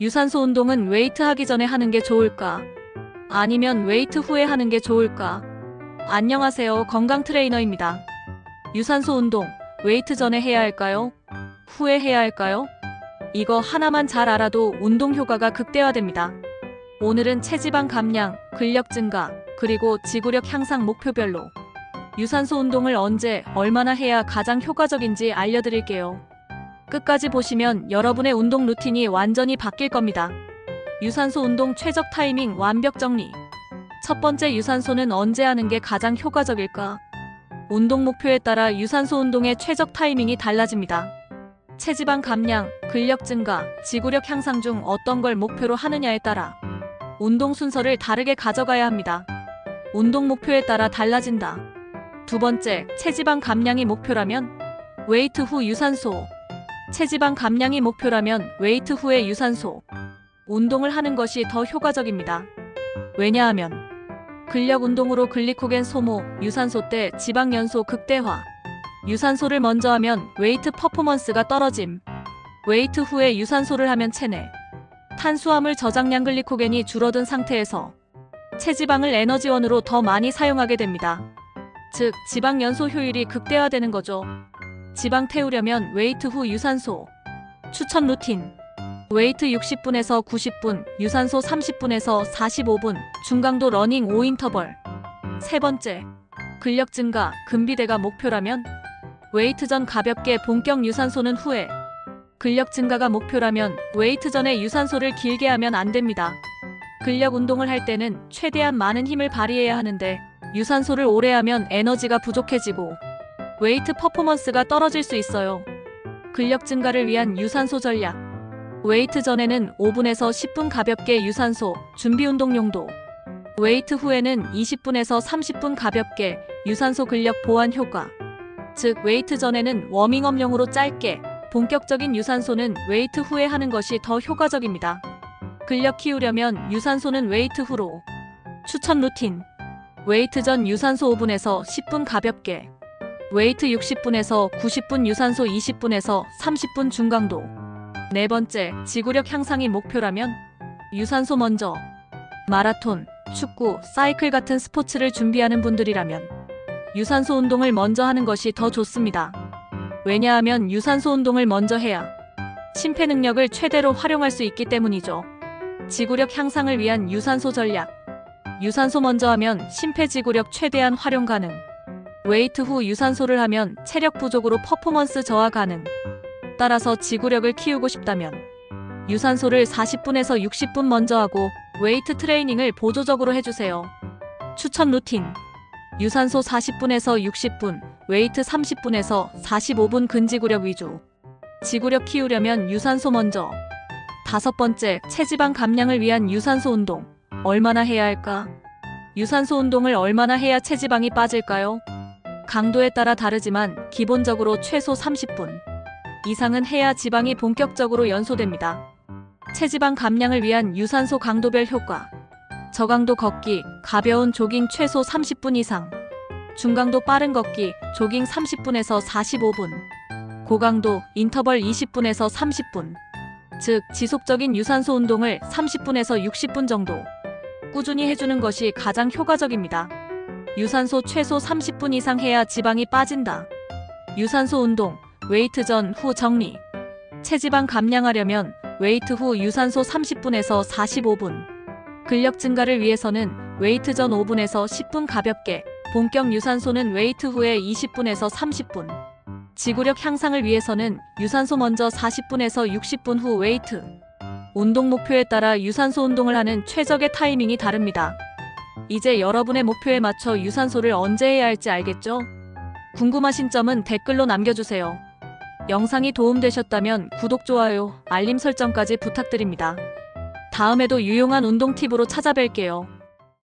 유산소 운동은 웨이트 하기 전에 하는 게 좋을까? 아니면 웨이트 후에 하는 게 좋을까? 안녕하세요. 건강 트레이너입니다. 유산소 운동, 웨이트 전에 해야 할까요? 후에 해야 할까요? 이거 하나만 잘 알아도 운동 효과가 극대화됩니다. 오늘은 체지방 감량, 근력 증가, 그리고 지구력 향상 목표별로 유산소 운동을 언제, 얼마나 해야 가장 효과적인지 알려드릴게요. 끝까지 보시면 여러분의 운동 루틴이 완전히 바뀔 겁니다. 유산소 운동 최적 타이밍 완벽 정리. 첫 번째, 유산소는 언제 하는 게 가장 효과적일까? 운동 목표에 따라 유산소 운동의 최적 타이밍이 달라집니다. 체지방 감량, 근력 증가, 지구력 향상 중 어떤 걸 목표로 하느냐에 따라 운동 순서를 다르게 가져가야 합니다. 운동 목표에 따라 달라진다. 두 번째, 체지방 감량이 목표라면 웨이트 후 유산소. 체지방 감량이 목표라면 웨이트 후에 유산소 운동을 하는 것이 더 효과적입니다. 왜냐하면 근력 운동으로 글리코겐 소모, 유산소 때 지방 연소 극대화. 유산소를 먼저 하면 웨이트 퍼포먼스가 떨어짐. 웨이트 후에 유산소를 하면 체내 탄수화물 저장량 글리코겐이 줄어든 상태에서 체지방을 에너지원으로 더 많이 사용하게 됩니다. 즉, 지방 연소 효율이 극대화되는 거죠. 지방 태우려면 웨이트 후 유산소. 추천 루틴. 웨이트 60분에서 90분, 유산소 30분에서 45분, 중강도 러닝 5인터벌. 세 번째, 근력 증가, 근비대가 목표라면 웨이트 전 가볍게, 본격 유산소는 후에. 근력 증가가 목표라면 웨이트 전에 유산소를 길게 하면 안 됩니다. 근력 운동을 할 때는 최대한 많은 힘을 발휘해야 하는데 유산소를 오래 하면 에너지가 부족해지고 웨이트 퍼포먼스가 떨어질 수 있어요. 근력 증가를 위한 유산소 전략. 웨이트 전에는 5분에서 10분 가볍게 유산소, 준비 운동 용도. 웨이트 후에는 20분에서 30분 가볍게 유산소 근력 보완 효과. 즉, 웨이트 전에는 워밍업용으로 짧게, 본격적인 유산소는 웨이트 후에 하는 것이 더 효과적입니다. 근력 키우려면 유산소는 웨이트 후로. 추천 루틴. 웨이트 전 유산소 5분에서 10분 가볍게. 웨이트 60분에서 90분 유산소 20분에서 30분 중강도. 네 번째, 지구력 향상이 목표라면 유산소 먼저. 마라톤, 축구, 사이클 같은 스포츠를 준비하는 분들이라면 유산소 운동을 먼저 하는 것이 더 좋습니다. 왜냐하면 유산소 운동을 먼저 해야 심폐 능력을 최대로 활용할 수 있기 때문이죠. 지구력 향상을 위한 유산소 전략. 유산소 먼저 하면 심폐지구력 최대한 활용 가능. 웨이트 후 유산소를 하면 체력 부족으로 퍼포먼스 저하 가능. 따라서 지구력을 키우고 싶다면 유산소를 40분에서 60분 먼저 하고 웨이트 트레이닝을 보조적으로 해주세요. 추천 루틴. 유산소 40분에서 60분, 웨이트 30분에서 45분 근지구력 위주. 지구력 키우려면 유산소 먼저. 다섯 번째, 체지방 감량을 위한 유산소 운동. 얼마나 해야 할까? 유산소 운동을 얼마나 해야 체지방이 빠질까요? 강도에 따라 다르지만 기본적으로 최소 30분 이상은 해야 지방이 본격적으로 연소됩니다. 체지방 감량을 위한 유산소 강도별 효과. 저강도 걷기, 가벼운 조깅 최소 30분 이상. 중강도 빠른 걷기, 조깅 30분에서 45분. 고강도, 인터벌 20분에서 30분. 즉, 지속적인 유산소 운동을 30분에서 60분 정도 꾸준히 해주는 것이 가장 효과적입니다. 유산소 최소 30분 이상 해야 지방이 빠진다. 유산소 운동, 웨이트 전, 후 정리. 체지방 감량하려면 웨이트 후 유산소 30분에서 45분. 근력 증가를 위해서는 웨이트 전 5분에서 10분 가볍게, 본격 유산소는 웨이트 후에 20분에서 30분. 지구력 향상을 위해서는 유산소 먼저 40분에서 60분 후 웨이트. 운동 목표에 따라 유산소 운동을 하는 최적의 타이밍이 다릅니다. 이제 여러분의 목표에 맞춰 유산소를 언제 해야 할지 알겠죠? 궁금하신 점은 댓글로 남겨주세요. 영상이 도움되셨다면 구독, 좋아요, 알림 설정까지 부탁드립니다. 다음에도 유용한 운동 팁으로 찾아뵐게요.